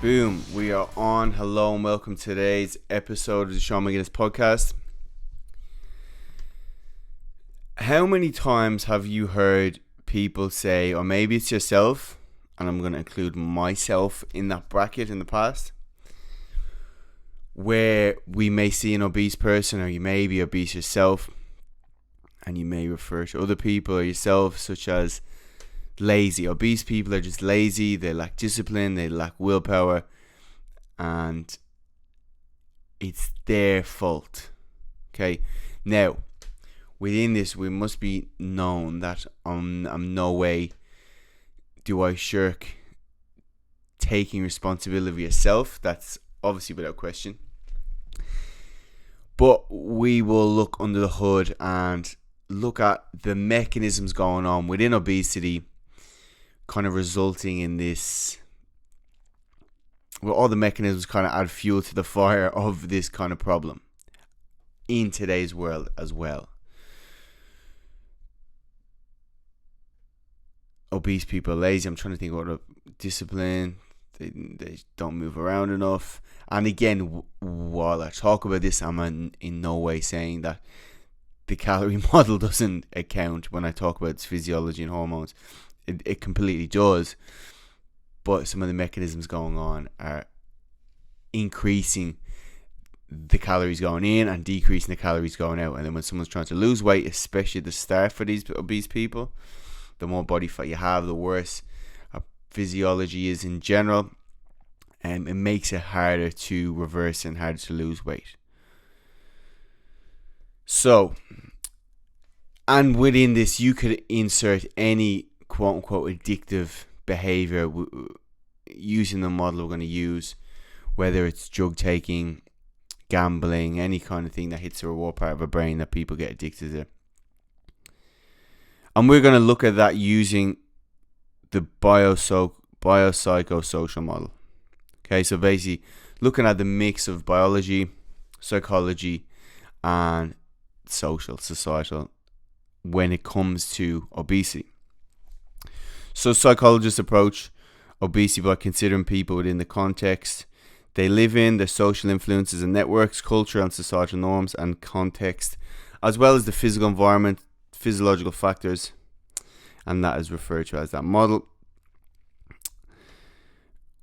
Boom, we are on. Hello and welcome to today's episode of the Sean McGinnis podcast. How many times have you heard people say, or maybe it's yourself, and I'm going to include myself in that bracket in the past, where we may see an obese person, or you may be obese yourself, and you may refer to other people or yourself such as lazy. Obese people are just lazy, they lack discipline, they lack willpower, and it's their fault. Okay, now within this we must be known that I'm no way do I shirk taking responsibility of yourself. That's obviously without question, but we will look under the hood and look at the mechanisms going on within obesity, kind of resulting in this, well, all the mechanisms kind of add fuel to the fire of this kind of problem in today's world as well. Obese people are lazy. I'm trying to think of what discipline. They don't move around enough. And again, while I talk about this, I'm in no way saying that the calorie model doesn't account when I talk about its physiology and hormones. It completely does, but some of the mechanisms going on are increasing the calories going in and decreasing the calories going out. And then when someone's trying to lose weight, especially at the start for these obese people, the more body fat you have, the worse our physiology is in general, and it makes it harder to reverse and harder to lose weight. So, and within this, you could insert any quote-unquote addictive behavior using the model we're going to use, whether it's drug taking, gambling, any kind of thing that hits the reward part of our brain that people get addicted to. And we're going to look at that using the biopsychosocial model. Okay, so basically looking at the mix of biology, psychology, and societal when it comes to obesity. So psychologists approach obesity by considering people within the context they live in, their social influences and networks, culture and societal norms and context, as well as the physical environment, physiological factors, and that is referred to as that model.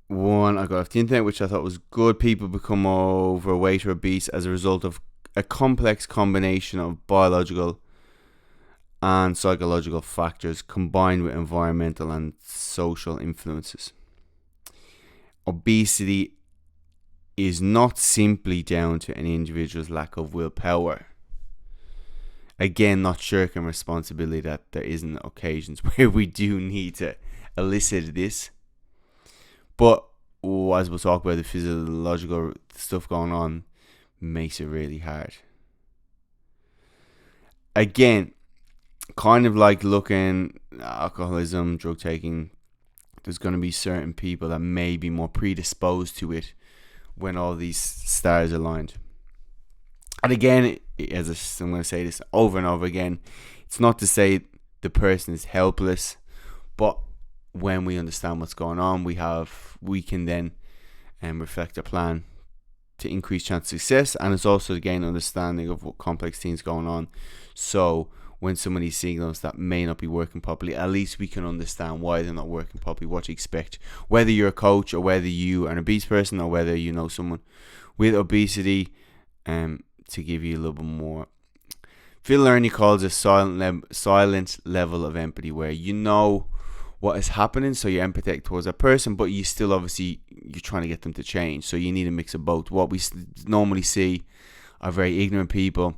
One I got off the internet, which I thought was good. People become overweight or obese as a result of a complex combination of biological and psychological factors combined with environmental and social influences. Obesity is not simply down to an individual's lack of willpower. Again, not shirking responsibility that there isn't occasions where we do need to elicit this. But as we'll talk about, the physiological stuff going on makes it really hard. Again, kind of like looking at alcoholism, drug taking, there's going to be certain people that may be more predisposed to it when all these stars aligned. And again, I'm going to say this over and over again, it's not to say the person is helpless, but when we understand what's going on, we can then reflect a plan to increase chance of success. And it's also to gain understanding of what complex things going on. So when some of these signals that may not be working properly, at least we can understand why they're not working properly, what to expect. Whether you're a coach or whether you are an obese person or whether you know someone with obesity, to give you a little bit more. Phil Learney calls a silent level of empathy, where you know what is happening, so you're empathetic towards that person, but you still obviously you're trying to get them to change. So you need a mix of both. What we normally see are very ignorant people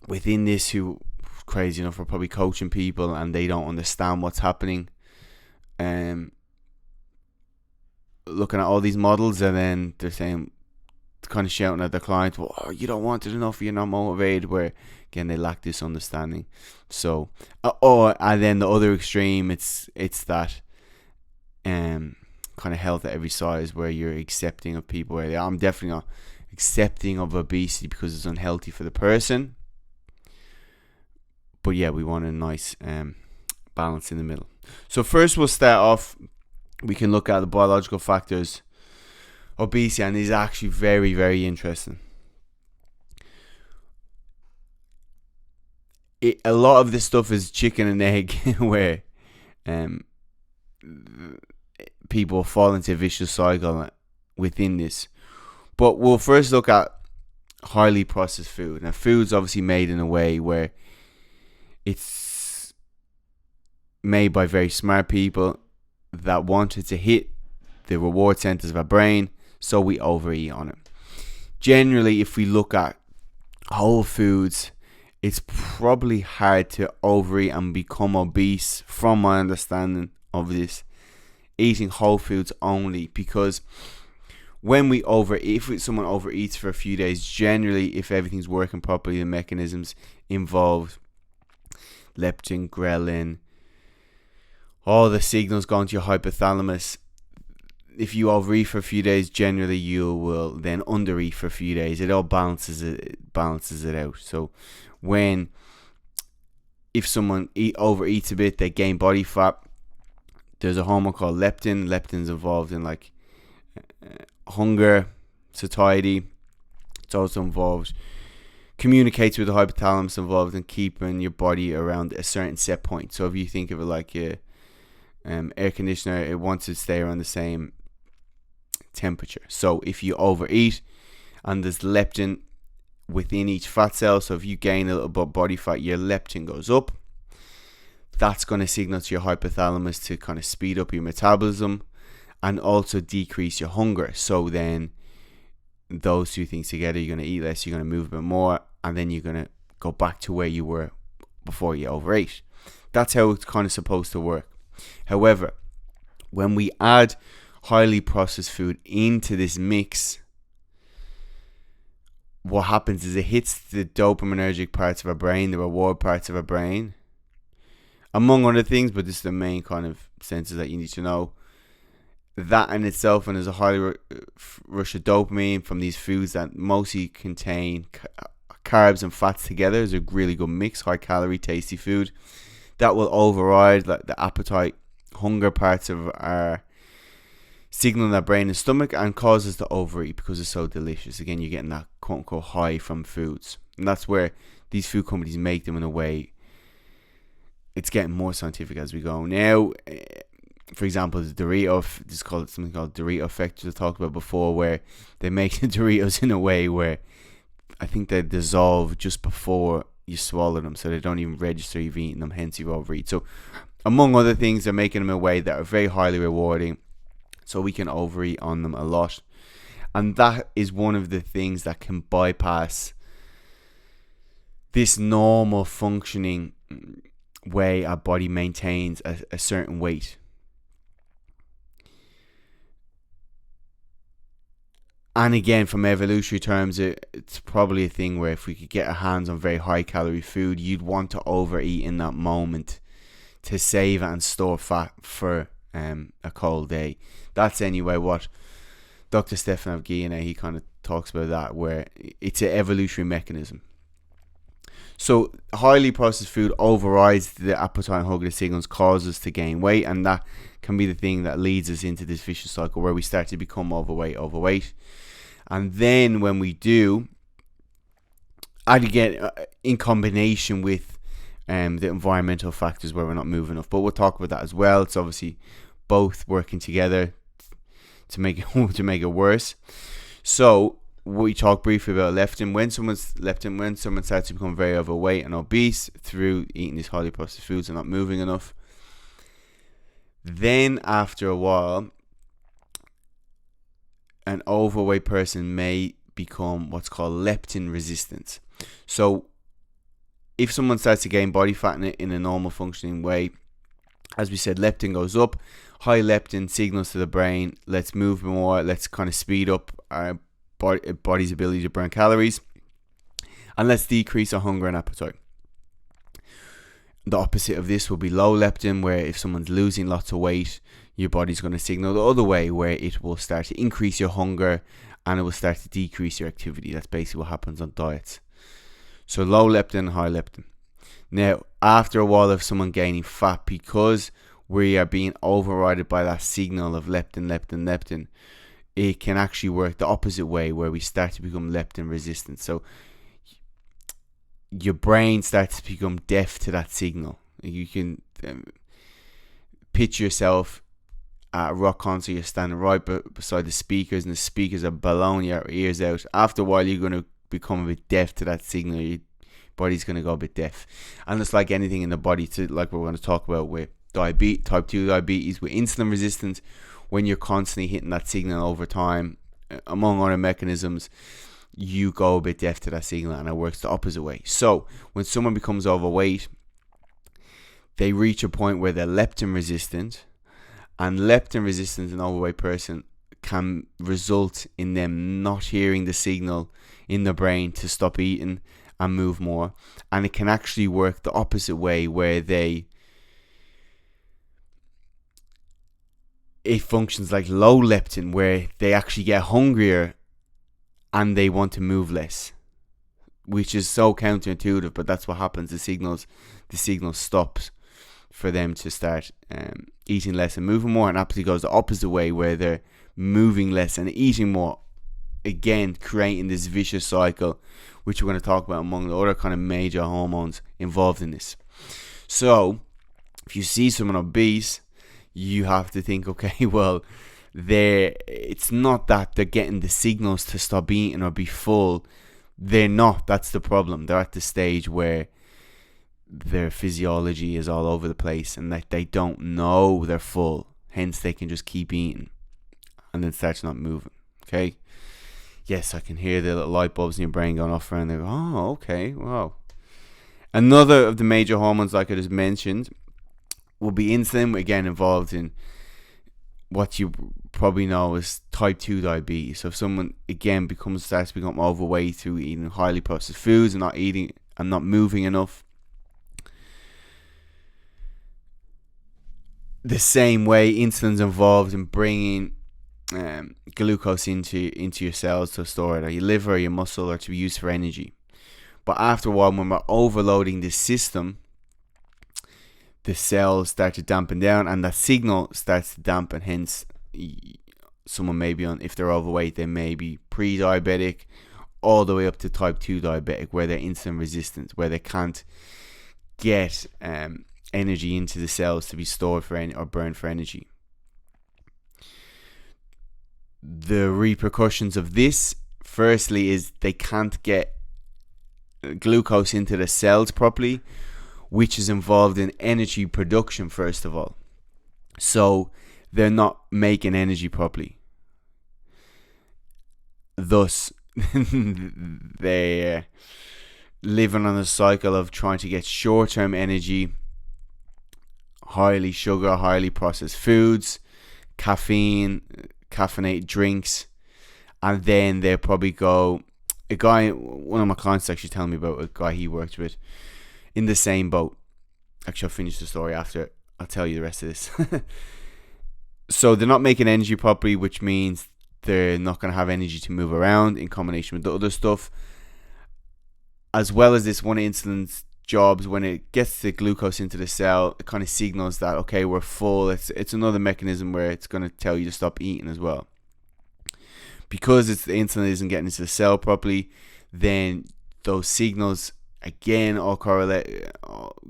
within this who, crazy enough, are probably coaching people and they don't understand what's happening. Looking at all these models, and then they're saying, kind of shouting at their client, well, oh, you don't want it enough, you're not motivated, where again they lack this understanding. So and then the other extreme, it's that kind of health at every size, where you're accepting of people where they are. I'm definitely not accepting of obesity because it's unhealthy for the person, but yeah, we want a nice balance in the middle. So first we'll start off, we can look at the biological factors obesity, and is actually very, very interesting. A lot of this stuff is chicken and egg, where people fall into a vicious cycle within this. But we'll first look at highly processed food. Now, food's obviously made in a way where it's made by very smart people that wanted to hit the reward centers of our brain, so we overeat on it. Generally, if we look at whole foods, it's probably hard to overeat and become obese, from my understanding of this, eating whole foods only, because when we overeat, if someone overeats for a few days, generally, if everything's working properly, the mechanisms involved, leptin, ghrelin, all the signals going to your hypothalamus. If you overeat for a few days, generally you will then undereat for a few days. It all balances it out. So if someone overeats a bit, they gain body fat. There's a hormone called leptin. Leptin's involved in hunger, satiety. It's also involved, communicates with the hypothalamus, involved in keeping your body around a certain set point. So if you think of it like a air conditioner, it wants to stay around the same temperature. So if you overeat and there's leptin within each fat cell, so if you gain a little bit of body fat, your leptin goes up. That's going to signal to your hypothalamus to kind of speed up your metabolism and also decrease your hunger. So then those two things together, you're going to eat less, you're going to move a bit more, and then you're going to go back to where you were before you overate. That's how it's kind of supposed to work. However, when we add highly processed food into this mix, what happens is it hits the dopaminergic parts of our brain, the reward parts of our brain, among other things, but this is the main kind of senses that you need to know. That in itself, and there's a high rush of dopamine from these foods that mostly contain carbs and fats together. It's a really good mix, high calorie, tasty food that will override the appetite, hunger parts of our signal in our brain and stomach, and cause us to overeat because it's so delicious. Again, you're getting that quote unquote high from foods, and that's where these food companies make them in a way. It's getting more scientific as we go now. For example, the Dorito, just call it something called Dorito Effect, which I talked about before, where they make the Doritos in a way where I think they dissolve just before you swallow them, so they don't even register you've eaten them, hence you overeat. So among other things, they're making them in a way that are very highly rewarding, so we can overeat on them a lot. And that is one of the things that can bypass this normal functioning way our body maintains a certain weight. And again, from evolutionary terms, it's probably a thing where if we could get our hands on very high calorie food, you'd want to overeat in that moment to save it and store fat for a cold day. That's anyway what Dr. Stefan Avgina, he kind of talks about that, where it's an evolutionary mechanism. So highly processed food overrides the appetite and hunger signals, causes us to gain weight, and that can be the thing that leads us into this vicious cycle where we start to become overweight. And then when we do, and again, in combination with the environmental factors where we're not moving enough, but we'll talk about that as well. It's obviously both working together to make it worse. So we talked briefly about leptin. When someone starts to become very overweight and obese through eating these highly processed foods and not moving enough, then after a while, an overweight person may become what's called leptin resistant. So if someone starts to gain body fat in a normal functioning way, as we said, leptin goes up. High leptin signals to the brain, let's move more, let's kind of speed up our body's ability to burn calories, and let's decrease our hunger and appetite. The opposite of this will be low leptin, where if someone's losing lots of weight, your body's going to signal the other way, where it will start to increase your hunger and it will start to decrease your activity. That's basically what happens on diets. So low leptin, high leptin. Now, after a while of someone gaining fat, because we are being overridden by that signal of leptin, it can actually work the opposite way, where we start to become leptin resistant. So your brain starts to become deaf to that signal. You can picture yourself at a rock concert. You're standing right beside the speakers, and the speakers are blowing your ears out. After a while, you're going to become a bit deaf to that signal. Your body's going to go a bit deaf. And it's like anything in the body, like we're going to talk about with diabetes, type 2 diabetes, with insulin resistance. When you're constantly hitting that signal over time, among other mechanisms, you go a bit deaf to that signal, and it works the opposite way. So when someone becomes overweight, they reach a point where they're leptin resistant, and leptin resistance in an overweight person can result in them not hearing the signal in the brain to stop eating and move more. And it can actually work the opposite way, where it functions like low leptin, where they actually get hungrier and they want to move less, which is so counterintuitive, but that's what happens. The signal stops for them to start eating less and moving more, and absolutely goes the opposite way, where they're moving less and eating more, again creating this vicious cycle, which we're going to talk about among the other kind of major hormones involved in this. So if you see someone obese, you have to think, okay, well, it's not that they're getting the signals to stop eating or be full. They're not. That's the problem. They're at the stage where their physiology is all over the place, and that they don't know they're full. Hence, they can just keep eating and then start not moving. Okay? Yes, I can hear the little light bulbs in your brain going off, and they go, oh, okay, wow. Another of the major hormones, like I just mentioned, will be insulin, again involved in what you probably know as type 2 diabetes. So if someone again starts to become overweight through eating highly processed foods and not eating and not moving enough, the same way insulin's involved in bringing glucose into your cells to store it, or your liver or your muscle, or to be used for energy. But after a while, when we're overloading this system, the cells start to dampen down, and that signal starts to dampen. Hence, someone may be if they're overweight, they may be pre-diabetic all the way up to type 2 diabetic, where they're insulin resistant, where they can't get energy into the cells to be stored for or burned for energy. The repercussions of this, firstly, is they can't get glucose into the cells properly, which is involved in energy production, first of all. So they're not making energy properly. Thus, they're living on a cycle of trying to get short-term energy, highly sugar, highly processed foods, caffeinated drinks, and then they'll probably go. One of my clients actually telling me about a guy he worked with in the same boat. Actually, I'll finish the story after. I'll tell you the rest of this. So they're not making energy properly, which means they're not going to have energy to move around, in combination with the other stuff. As well as this, one of insulin's jobs, when it gets the glucose into the cell, it kind of signals that, okay, we're full. It's another mechanism where it's going to tell you to stop eating as well. Because the insulin isn't getting into the cell properly, then those signals again all correlate,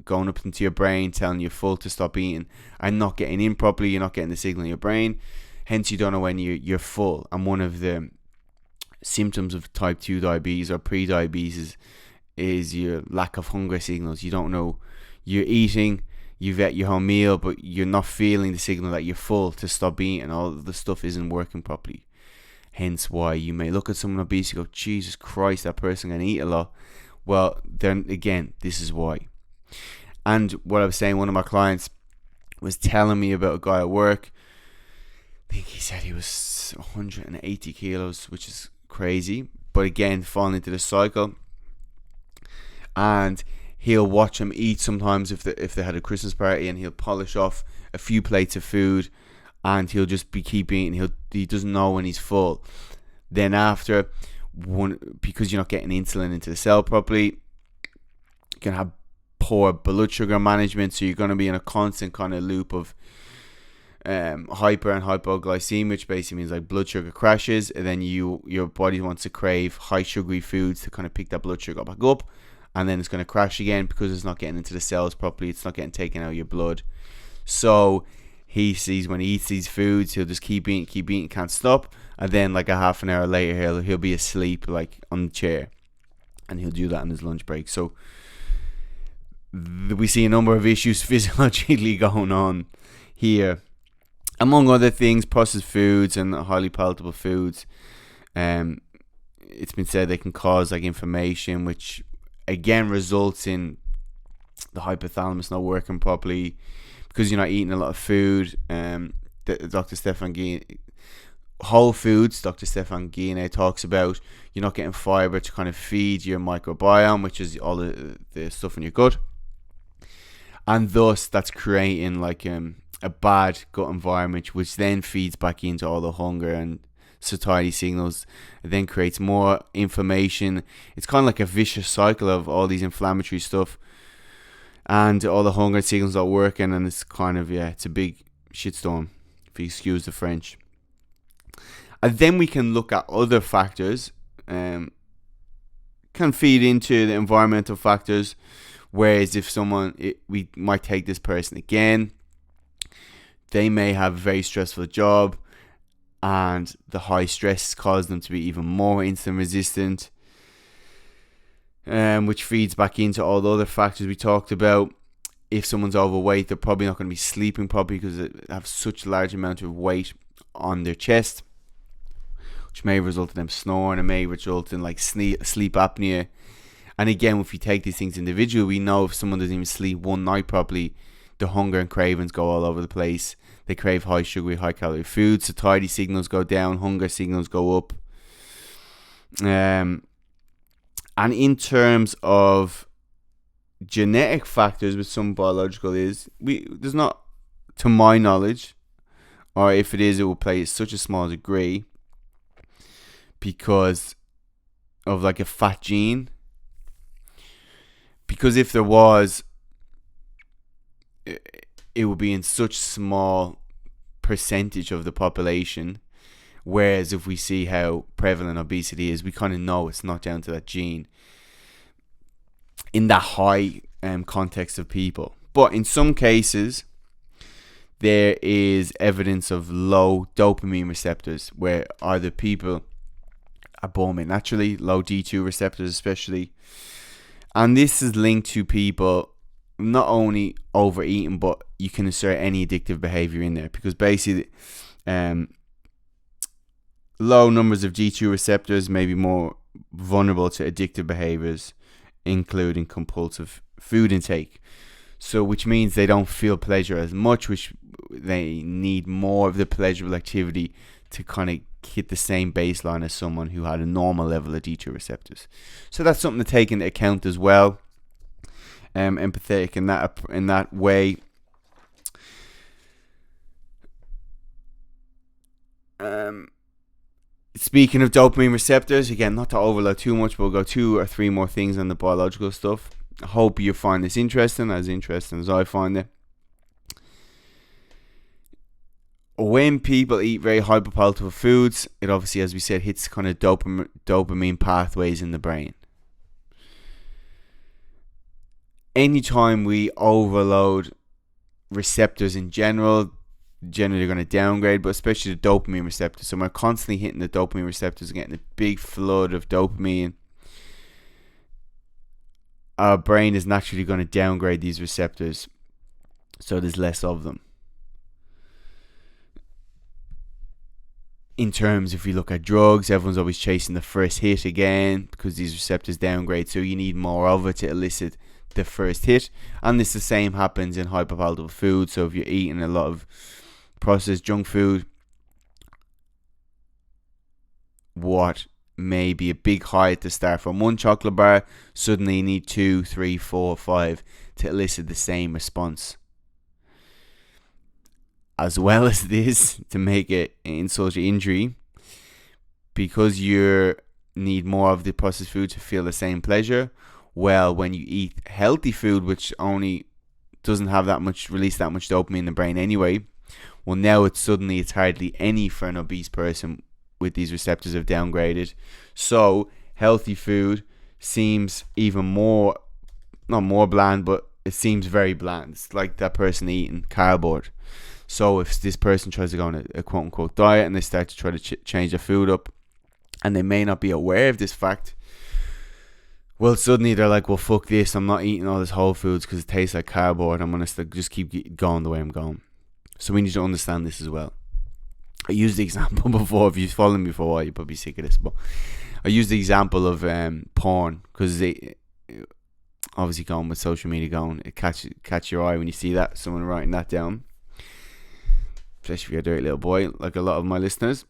going up into your brain, telling you full to stop eating, and not getting in properly. You're not getting the signal in your brain, hence you don't know when you're full. And one of the symptoms of type 2 diabetes or pre-diabetes is your lack of hunger signals. You don't know, you're eating, you've ate your whole meal, but you're not feeling the signal that you're full to stop eating. All the stuff isn't working properly. Hence why you may look at someone obese and go, Jesus Christ, that person can eat a lot. Well, then again, this is why. And what I was saying, one of my clients was telling me about a guy at work. I think he said he was 180 kilos, which is crazy. But again, falling into the cycle. And he'll watch him eat sometimes if they had a Christmas party, and he'll polish off a few plates of food, and he'll just keep eating. He doesn't know when he's full. Then after, because you're not getting insulin into the cell properly, you can have poor blood sugar management, so you're going to be in a constant kind of loop of hyper and hypoglycemia, which basically means like blood sugar crashes, and then your body wants to crave high sugary foods to kind of pick that blood sugar back up, and then it's going to crash again because it's not getting into the cells properly. It's not getting taken out of your blood. So he sees when he eats these foods, he'll just keep eating, can't stop, and then like a half an hour later, he'll be asleep like on the chair, and he'll do that on his lunch break. So we see a number of issues physiologically going on here. Among other things, processed foods and highly palatable foods, it's been said they can cause like inflammation, which again results in the hypothalamus not working properly because you're not eating a lot of food. Dr. Stefan Guillenet, whole foods, Dr. Stefan Guillenet talks about you're not getting fiber to kind of feed your microbiome, which is all the stuff in your gut, and thus that's creating like a bad gut environment, which then feeds back into all the hunger and satiety signals. It then creates more inflammation. It's kind of like a vicious cycle of all these inflammatory stuff, and all the hunger signals are working, and it's kind of, it's a big shitstorm, if you excuse the French. And then we can look at other factors, can feed into the environmental factors, whereas if we might take this person again, they may have a very stressful job, and the high stress causes them to be even more insulin resistant, which feeds back into all the other factors we talked about. If someone's overweight, they're probably not going to be sleeping properly because they have such a large amount of weight on their chest, which may result in them snoring, and may result in like sleep apnea. And again, if you take these things individually, we know if someone doesn't even sleep one night properly, the hunger and cravings go all over the place. They crave high sugary, high calorie foods. Satiety signals go down, hunger signals go up. And in terms of genetic factors with some biological there's not, to my knowledge, or if it is, it will play such a small degree because of like a fat gene. Because if there was, it would be in such small percentage of the population, whereas if we see how prevalent obesity is, we kind of know it's not down to that gene in that high context of people. But in some cases, there is evidence of low dopamine receptors, where either people are born with naturally low D2 receptors especially, and this is linked to people not only overeating, but you can insert any addictive behavior in there, because basically low numbers of D2 receptors may be more vulnerable to addictive behaviors, including compulsive food intake. So which means they don't feel pleasure as much, which they need more of the pleasurable activity to kind of hit the same baseline as someone who had a normal level of D2 receptors. So that's something to take into account as well. Empathetic in that way. Speaking of dopamine receptors, again, not to overload too much, but we'll go 2 or 3 more things on the biological stuff. I hope you find this interesting as I find it. When people eat very hyperpalatable foods, it obviously, as we said, hits kind of dopamine pathways in the brain. Anytime we overload receptors in general, generally going to downgrade, but especially the dopamine receptors. So we're constantly hitting the dopamine receptors and getting a big flood of dopamine. Our brain is naturally going to downgrade these receptors, so there's less of them. In terms, if we look at drugs, everyone's always chasing the first hit again because these receptors downgrade, so you need more of it to elicit the first hit. And this the same happens in hyperpalatable food. So if you're eating a lot of processed junk food, what may be a big high at the start from one chocolate bar, suddenly you need 2, 3, 4, 5 to elicit the same response. As well as this, to make it insult to injury, because you need more of the processed food to feel the same pleasure. Well, when you eat healthy food, which only doesn't have that much, release that much dopamine in the brain anyway, Well, now it's hardly any for an obese person with these receptors have downgraded. So healthy food seems even more, not more bland, but it seems very bland. It's like that person eating cardboard. So if this person tries to go on a quote unquote diet and they start to try to change their food up, and they may not be aware of this fact, well, suddenly they're like, well, fuck this, I'm not eating all this whole foods because it tastes like cardboard. I'm going to just keep going the way I'm going. So we need to understand this as well. I used the example before. If you've followed me for a while, you're probably sick of this, but I used the example of porn, because they obviously going with social media going, it catch your eye when you see that, someone writing that down, especially if you're a dirty little boy like a lot of my listeners.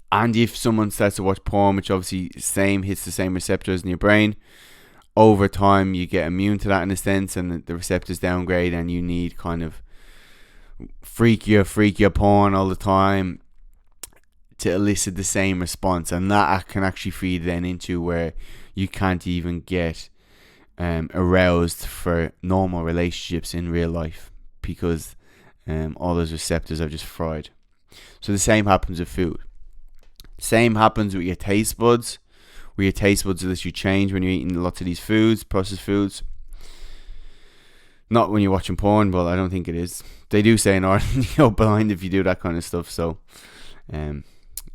And if someone starts to watch porn, which obviously hits the same receptors in your brain, over time you get immune to that in a sense, and the receptors downgrade, and you need kind of freakier porn all the time to elicit the same response. And that can actually feed then into where you can't even get aroused for normal relationships in real life, because all those receptors are just fried. So the same happens with food. Same happens with your taste buds. Where your taste buds that you change when you're eating lots of these foods, processed foods. Not when you're watching porn, but I don't think it is. They do say in Ireland you're blind if you do that kind of stuff. So,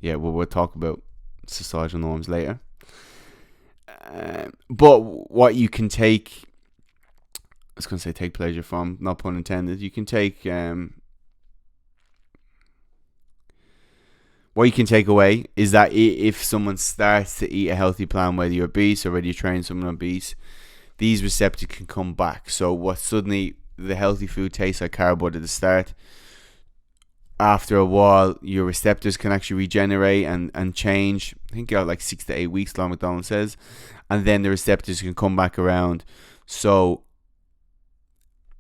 yeah, we'll talk about societal norms later. But what you can take, I was going to say take pleasure from, not pun intended. You can take, what you can take away is that if someone starts to eat a healthy plan, whether you're obese or whether you train someone obese, these receptors can come back. So what suddenly the healthy food tastes like cardboard at the start, after a while your receptors can actually regenerate and change. I think like 6 to 8 weeks, like McDonald says, and then the receptors can come back around. So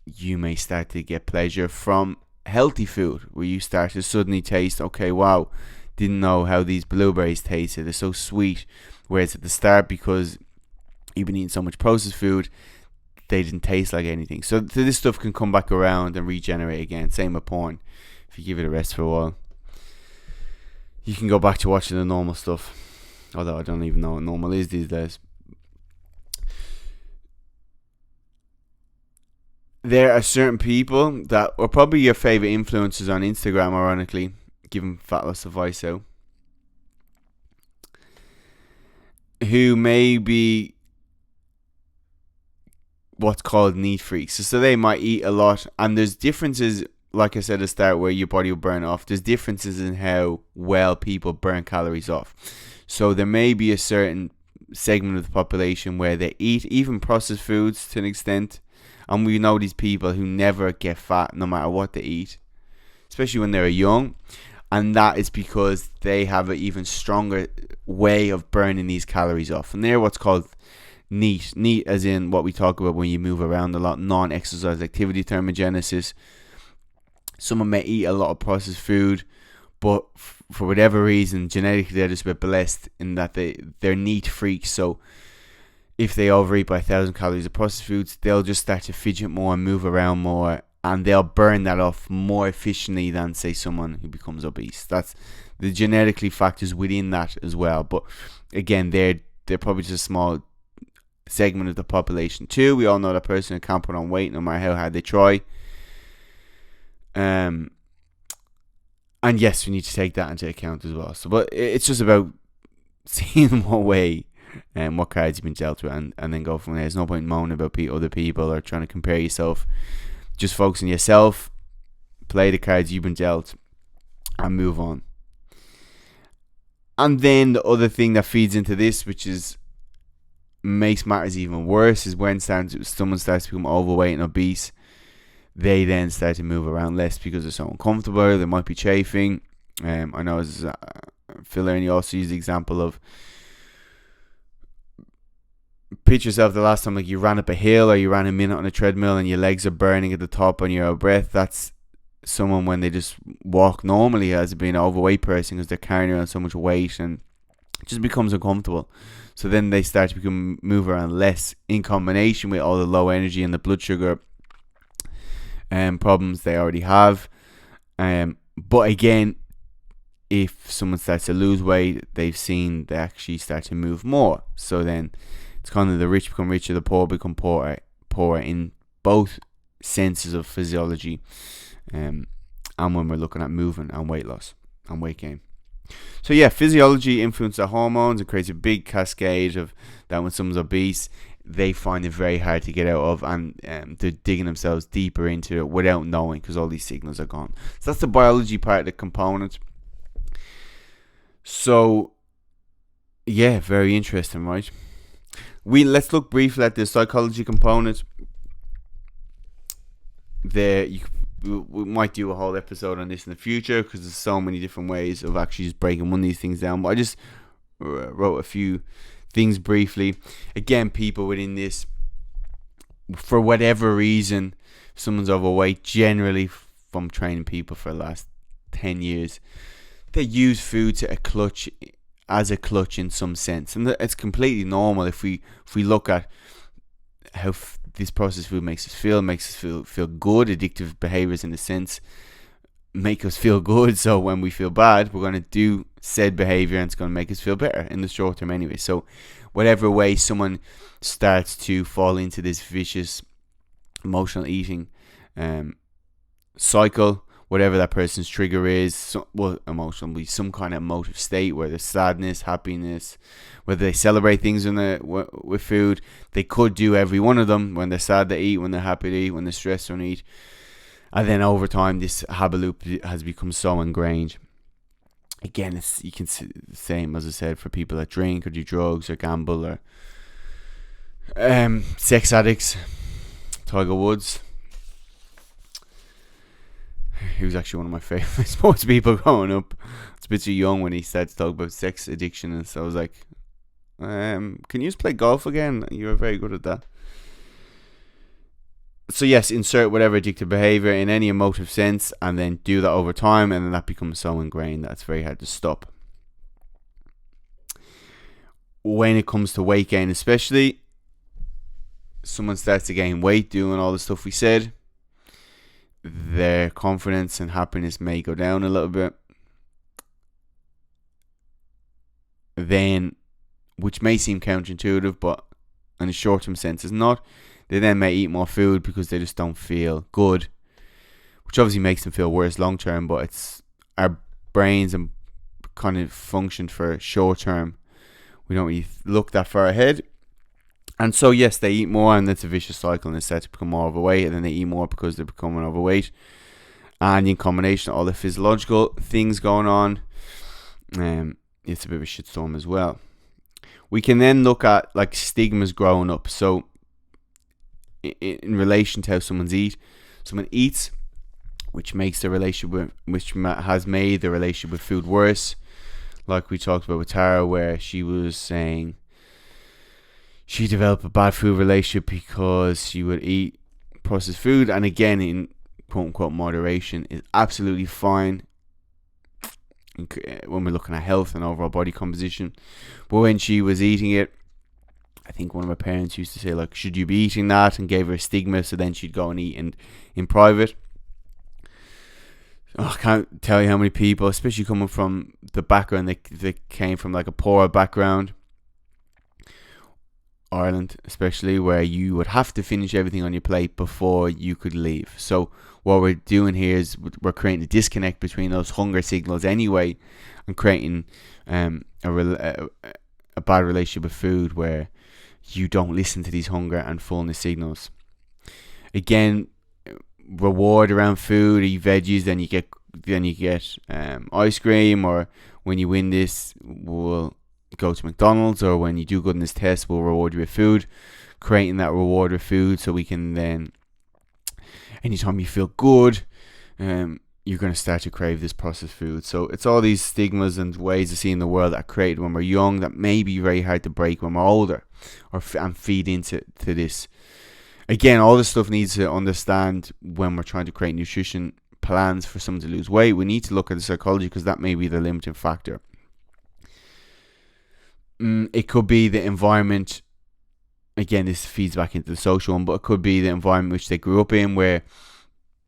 you may start to get pleasure from healthy food, where you start to suddenly taste, okay, wow, didn't know how these blueberries tasted, they're so sweet. Whereas at the start, because you've been eating so much processed food, they didn't taste like anything. So this stuff can come back around and regenerate again. Same with porn. If you give it a rest for a while, you can go back to watching the normal stuff, although I don't even know what normal is these days. There are certain people that are probably your favourite influencers on Instagram, ironically, giving fat loss advice out, who may be what's called neat freaks. So they might eat a lot, and there's differences, like I said at the start, where your body will burn off. There's differences in how well people burn calories off. So there may be a certain segment of the population where they eat even processed foods to an extent, and we know these people who never get fat no matter what they eat, especially when they're young. And that is because they have an even stronger way of burning these calories off. And they're what's called neat. Neat as in what we talk about when you move around a lot, non-exercise activity, thermogenesis. Someone may eat a lot of processed food, but for whatever reason, genetically they're just a bit blessed in that they're neat freaks. So if they overeat by 1,000 calories of processed foods, they'll just start to fidget more and move around more, and they'll burn that off more efficiently than, say, someone who becomes obese. That's the genetically factors within that as well. But again, they're probably just a small segment of the population too. We all know that person who can't put on weight no matter how hard they try. And yes, we need to take that into account as well. So, but it's just about seeing what way and what cards you've been dealt with, and then go from there. There's no point moaning about other people or trying to compare yourself. Just focus on yourself, play the cards you've been dealt, and move on. And then the other thing that feeds into this, which makes matters even worse, is when someone starts to become overweight and obese, they then start to move around less because they're so uncomfortable. They might be chafing. I know as Phil Ernie also used the example of, picture yourself the last time like you ran up a hill or you ran a minute on a treadmill and your legs are burning at the top and you're out of breath. That's someone when they just walk normally as being an overweight person, because they're carrying around so much weight and it just becomes uncomfortable. So then they start to move around less, in combination with all the low energy and the blood sugar problems they already have. But again, if someone starts to lose weight, they've seen they actually start to move more. So then it's kind of the rich become richer, the poor become poorer in both senses of physiology, and when we're looking at movement and weight loss and weight gain. So yeah, physiology influences our hormones and creates a big cascade of that. When someone's obese, they find it very hard to get out of, and they're digging themselves deeper into it without knowing, because all these signals are gone. So that's the biology part of the component. So yeah, very interesting, right? Let's look briefly at the psychology component. We might do a whole episode on this in the future, because there's so many different ways of actually just breaking one of these things down. But I just wrote a few things briefly. Again, people within this, for whatever reason, if someone's overweight, generally from training people for the last 10 years, they use food as a clutch in some sense, and it's completely normal if we look at how this processed food makes us feel good. Addictive behaviors, in a sense, make us feel good. So when we feel bad, we're going to do said behavior, and it's going to make us feel better in the short term anyway. So whatever way someone starts to fall into this vicious emotional eating cycle, whatever that person's trigger is, emotionally, some kind of emotive state, whether sadness, happiness, whether they celebrate things with food, they could do every one of them. When they're sad, they eat. When they're happy, they eat. When they're stressed, they don't eat. And then over time, this habit loop has become so ingrained. Again, you can see the same, as I said, for people that drink or do drugs or gamble or sex addicts. Tiger Woods, he was actually one of my favourite sports people growing up. It's a bit too young when he started to talk about sex addiction, and so I was like, can you just play golf again? You were very good at that. So yes, insert whatever addictive behaviour in any emotive sense, and then do that over time, and then that becomes so ingrained that it's very hard to stop. When it comes to weight gain especially, someone starts to gain weight doing all the stuff we said, their confidence and happiness may go down a little bit. Then, which may seem counterintuitive, but in a short-term sense is not, they then may eat more food because they just don't feel good, which obviously makes them feel worse long-term, but it's our brains and kind of function for short-term. We don't really look that far ahead. And so yes, they eat more, and it's a vicious cycle, and they start to become more overweight, and then they eat more because they're becoming overweight. And in combination of all the physiological things going on, it's a bit of a shitstorm as well. We can then look at like stigmas growing up. So in relation to how someone eats, which makes the relationship has made the relationship with food worse. Like we talked about with Tara, where she was saying she developed a bad food relationship because she would eat processed food, and again, in quote unquote moderation, is absolutely fine when we're looking at health and overall body composition. But when she was eating it, I think one of my parents used to say, like, should you be eating that, and gave her a stigma, so then she'd go and eat in private. I can't tell you how many people, especially coming from the background, they came from like a poorer background, Ireland especially, where you would have to finish everything on your plate before you could leave. So what we're doing here is we're creating a disconnect between those hunger signals anyway, and creating a bad relationship with food where you don't listen to these hunger and fullness signals. Again, reward around food, eat veggies, then you get ice cream, or when you win this, we'll go to McDonald's, or when you do good in this test, we'll reward you with food. Creating that reward with food, so we can then, anytime you feel good, you're going to start to crave this processed food. So it's all these stigmas and ways of seeing the world that are created when we're young that may be very hard to break when we're older, and feed into this. Again, all this stuff needs to understand when we're trying to create nutrition plans for someone to lose weight. We need to look at the psychology, because that may be the limiting factor. It could be the environment. Again, this feeds back into the social one, but it could be the environment which they grew up in, where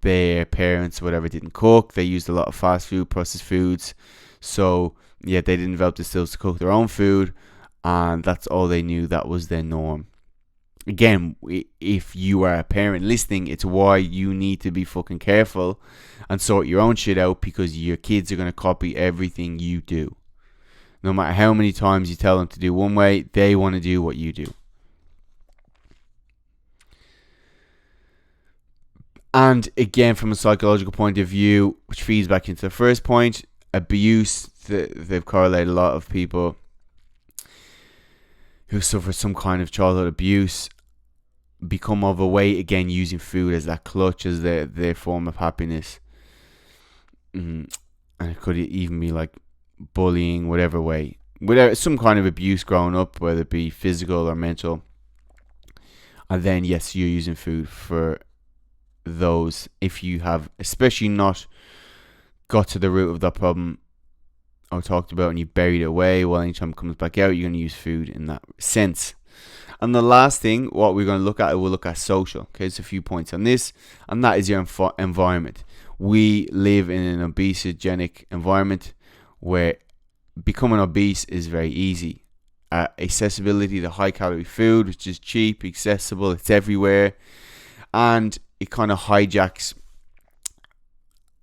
their parents or whatever didn't cook. They used a lot of fast food, processed foods. So yeah, they didn't develop the skills to cook their own food, and that's all they knew. That was their norm. Again, if you are a parent listening, it's why you need to be fucking careful and sort your own shit out, because your kids are going to copy everything you do. No matter how many times you tell them to do one way, they want to do what you do. And again, from a psychological point of view, which feeds back into the first point, abuse. They've correlated a lot of people who suffer some kind of childhood abuse become overweight, again using food as that clutch, as their form of happiness. And it could even be like bullying, whatever way, whatever, some kind of abuse growing up, whether it be physical or mental. And then yes, you're using food for those. If you have especially not got to the root of that problem or talked about, and you buried it away, well, anytime it comes back out, you're going to use food in that sense. And the last thing, what we're going to look at, we'll look at social. Okay, there's a few points on this, and that is your environment. We live in an obesogenic environment where becoming obese is very easy. Accessibility to high calorie food, which is cheap, accessible, it's everywhere, and it kind of hijacks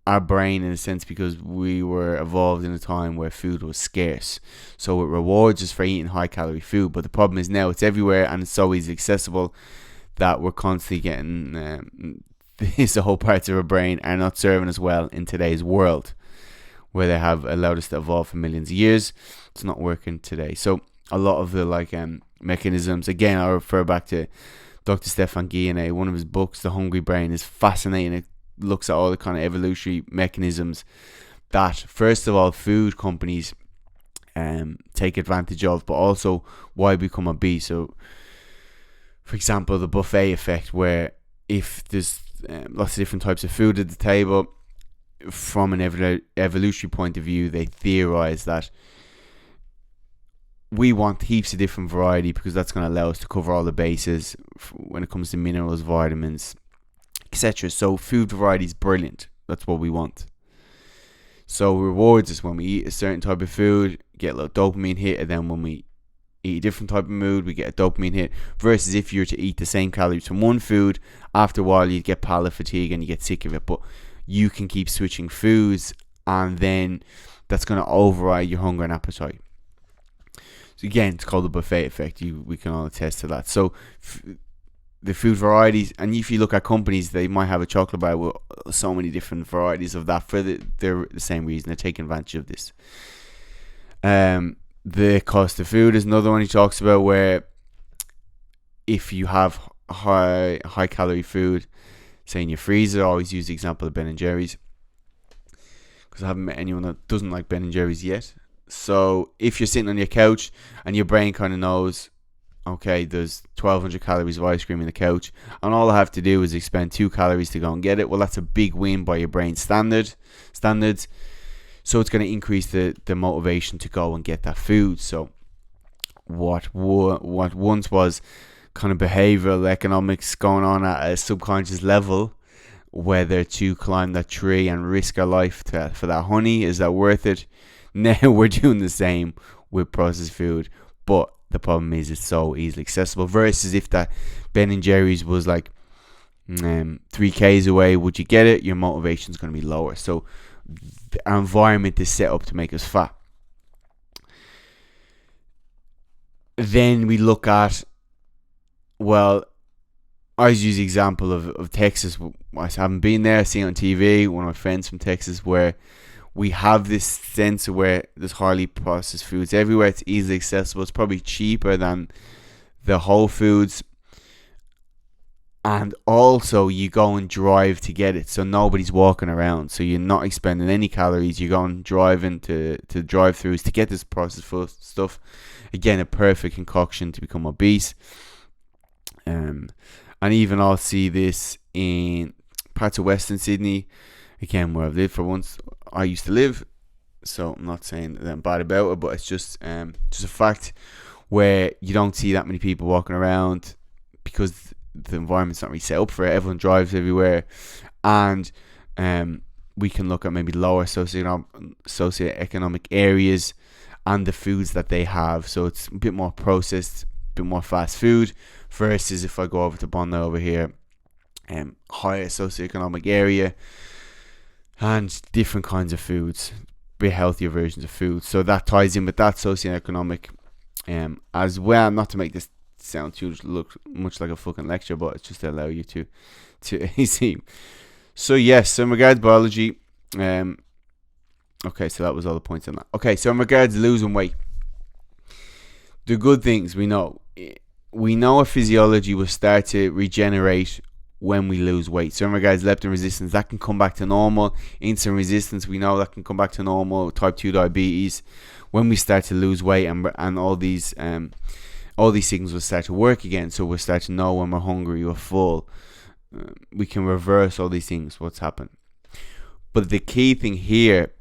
our brain in a sense, because we were evolved in a time where food was scarce, so it rewards us for eating high calorie food. But the problem is now it's everywhere and it's so easily accessible that we're constantly getting these whole parts of our brain are not serving us well in today's world, where they have allowed us to evolve for millions of years. It's not working today. So a lot of the mechanisms, again, I refer back to Dr. Stefan Guillenet. One of his books, The Hungry Brain, is fascinating. It looks at all the kind of evolutionary mechanisms that, first of all, food companies take advantage of, but also why we become obese. So, for example, the buffet effect, where if there's lots of different types of food at the table, from an evolutionary point of view, they theorize that we want heaps of different variety, because that's going to allow us to cover all the bases when it comes to minerals, vitamins, etc. So food variety is brilliant. That's what we want. So it rewards us when we eat a certain type of food, get a little dopamine hit, and then when we eat a different type of food, we get a dopamine hit. Versus if you were to eat the same calories from one food, after a while you'd get palate fatigue and you get sick of it. But you can keep switching foods, and then that's going to override your hunger and appetite. So again, it's called the buffet effect. We can all attest to that. So the food varieties, and if you look at companies, they might have a chocolate bar with so many different varieties of that for the same reason. They're taking advantage of this. The cost of food is another one he talks about, where if you have high calorie food, say in your freezer, I always use the example of Ben and Jerry's, because I haven't met anyone that doesn't like Ben and Jerry's yet. So if you're sitting on your couch and your brain kind of knows, okay, there's 1200 calories of ice cream in the couch, and all I have to do is expend 2 calories to go and get it, well, that's a big win by your brain standards. So it's going to increase the motivation to go and get that food. So what once was kind of behavioral economics going on at a subconscious level, whether to climb that tree and risk our life for that honey, is that worth it? Now we're doing the same with processed food, but the problem is it's so easily accessible. Versus if that Ben and Jerry's was like 3Ks away, would you get it? Your motivation is going to be lower. So our environment is set up to make us fat. Then we look at, well, I always use the example of Texas. I haven't been there. I see it on TV. One of my friends from Texas, where we have this sense of where there's highly processed foods everywhere. It's easily accessible. It's probably cheaper than the whole foods. And also you go and drive to get it. So nobody's walking around. So you're not expending any calories. You're going driving to drive-thrus to get this processed food stuff. Again, a perfect concoction to become obese. And even I'll see this in parts of Western Sydney. Again, where I've lived for once. I used to live, so I'm not saying that I'm bad about it, but it's just a fact where you don't see that many people walking around, because the environment's not really set up for it. Everyone drives everywhere, and we can look at maybe lower socioeconomic areas and the foods that they have. So it's a bit more processed, a bit more fast food, versus if I go over to Bondi over here, higher socioeconomic area, and different kinds of foods, bit healthier versions of food. So that ties in with that socioeconomic as well. Not to make this sound too look much like a fucking lecture, but it's just to allow you to see. So yes, so in regards to biology, okay, so that was all the points on that. Okay, so in regards to losing weight, the good things we know our physiology will start to regenerate when we lose weight. So in regards to leptin resistance, that can come back to normal. Insulin resistance, we know that can come back to normal. Type 2 diabetes, when we start to lose weight, and all these signals will start to work again. So we'll start to know when we're hungry or full. We can reverse all these things, what's happened. But the key thing here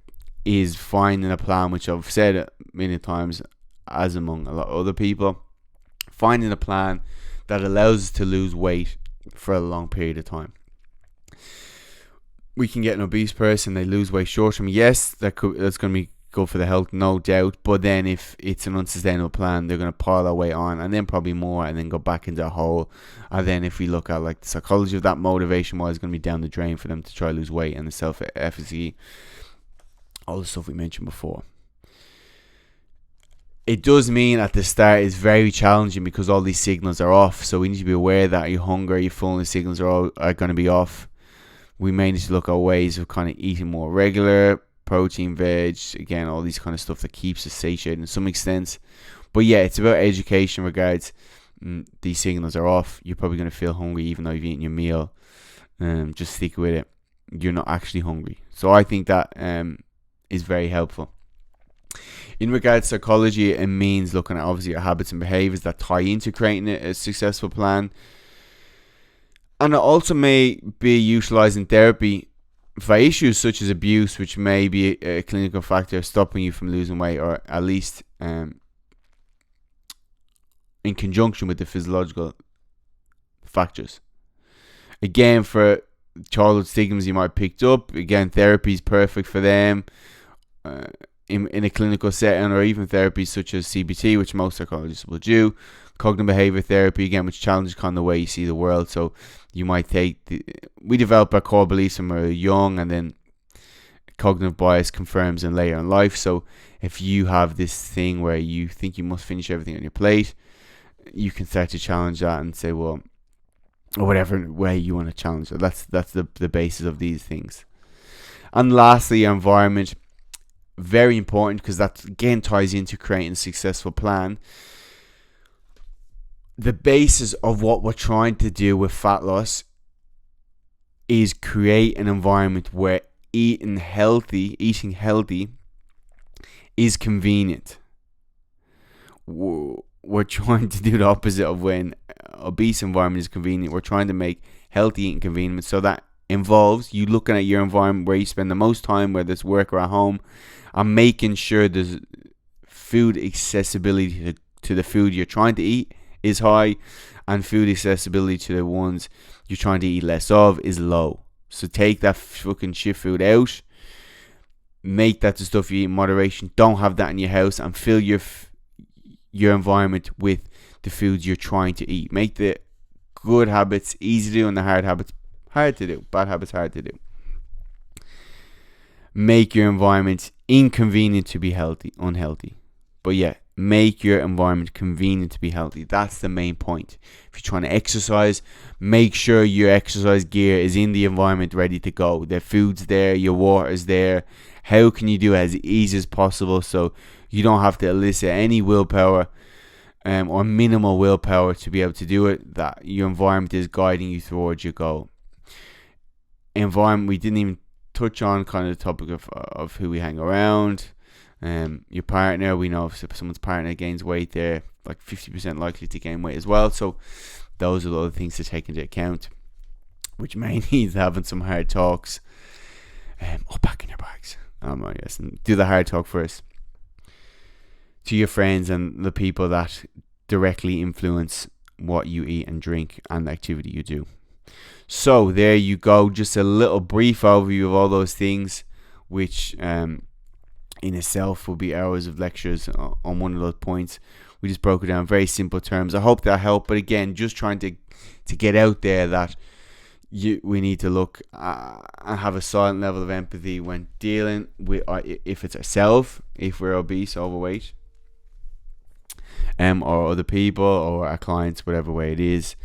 is finding a plan, which I've said many times, as among a lot of other people, finding a plan that allows us to lose weight for a long period of time. We can get an obese person, they lose weight short term. Yes, that's going to be good for the health, no doubt. But then if it's an unsustainable plan, they're going to pile their weight on, and then probably more, and then go back into a hole. And then if we look at like the psychology of that, motivation wise, going to be down the drain for them to try to lose weight, and the self-efficacy, all the stuff we mentioned before. It does mean at the start it's very challenging because all these signals are off. So we need to be aware that your hunger, your fullness signals are going to be off. We may need to look at ways of kind of eating more regular, protein, veg, again, all these kind of stuff that keeps us satiated in some extent. But yeah, it's about education regards these signals are off. You're probably going to feel hungry even though you've eaten your meal. Just stick with it. You're not actually hungry. So I think that is very helpful. In regards to psychology, it means looking at obviously your habits and behaviors that tie into creating a successful plan. And it also may be utilizing therapy for issues such as abuse, which may be a clinical factor stopping you from losing weight, or at least in conjunction with the physiological factors. Again, for childhood stigmas you might have picked up, again, therapy is perfect for them. In a clinical setting, or even therapies such as CBT, which most psychologists will do. Cognitive behavior therapy, again, which challenges kind of the way you see the world. So you might we develop our core beliefs when we're young, and then cognitive bias confirms in later in life. So if you have this thing where you think you must finish everything on your plate, you can start to challenge that and say, well, or whatever way you want to challenge it. That's the basis of these things. And lastly, your environment. Very important, because that again ties into creating a successful plan. The basis of what we're trying to do with fat loss is create an environment where eating healthy is convenient. We're trying to do the opposite of when obese environment is convenient. We're trying to make healthy eating convenient. So that involves you looking at your environment where you spend the most time, whether it's work or at home, and making sure there's food accessibility to the food you're trying to eat is high, and food accessibility to the ones you're trying to eat less of is low. So take that fucking shit food out, make that the stuff you eat in moderation. Don't have that in your house, and fill your environment with the foods you're trying to eat. Make the good habits easy to do and the hard habits hard to do. Bad habits hard to do. Make your environment inconvenient to be unhealthy. But yeah, make your environment convenient to be healthy. That's the main point. If you're trying to exercise, make sure your exercise gear is in the environment ready to go. The food's there, your water's there. How can you do it as easy as possible so you don't have to elicit any willpower or minimal willpower to be able to do it, that your environment is guiding you towards your goal. Environment, we didn't even touch on kind of the topic of who we hang around. Your partner, we know if someone's partner gains weight, they're like 50% likely to gain weight as well. So those are the other things to take into account, which may need having some hard talks. Back in your bags. Yes, and do the hard talk first to your friends and the people that directly influence what you eat and drink and the activity you do. So there you go, just a little brief overview of all those things, which in itself will be hours of lectures on one of those points. We just broke it down in very simple terms. I hope that helped, but again, just trying to get out there that we need to look and have a silent level of empathy when dealing with if it's ourselves, if we're obese, overweight, or other people or our clients, whatever way it is.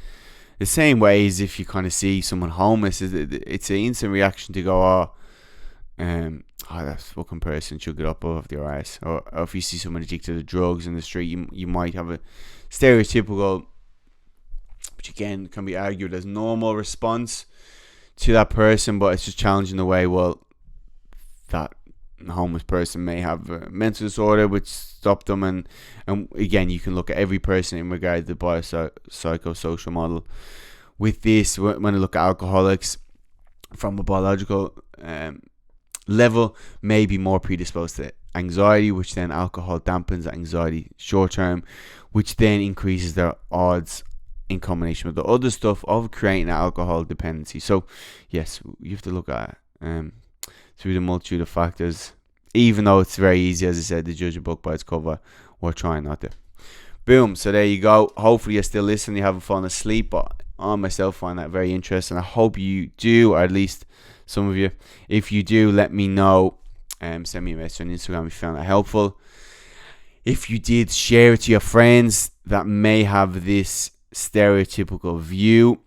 The same way as if you kind of see someone homeless, it's an instant reaction to go, that fucking person should get up off their ass. Or if you see someone addicted to drugs in the street, you might have a stereotypical, which again can be argued as normal response to that person, but it's just challenging the way, well, that homeless person may have a mental disorder which stopped them, and again, you can look at every person in regard to the biopsychosocial model. With this, when I look at alcoholics from a biological level, may be more predisposed to anxiety, which then alcohol dampens that anxiety short term, which then increases their odds in combination with the other stuff of creating alcohol dependency. So yes, you have to look at through the multitude of factors. Even though it's very easy, as I said, to judge a book by its cover, we're trying not to. Boom. So there you go. Hopefully you're still listening, you haven't fallen asleep, but I myself find that very interesting. I hope you do, or at least some of you. If you do, let me know. Send me a message on Instagram if you found that helpful. If you did, share it to your friends that may have this stereotypical view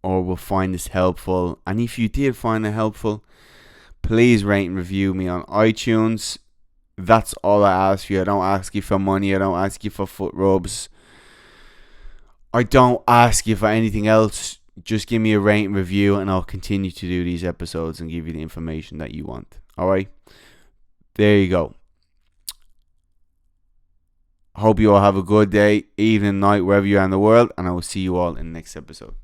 or will find this helpful. And if you did find it helpful, please rate and review me on iTunes. That's all I ask you. I don't ask you for money. I don't ask you for foot rubs. I don't ask you for anything else. Just give me a rate and review, and I'll continue to do these episodes and give you the information that you want. Alright? There you go. Hope you all have a good day, evening, night, wherever you are in the world, and I will see you all in the next episode.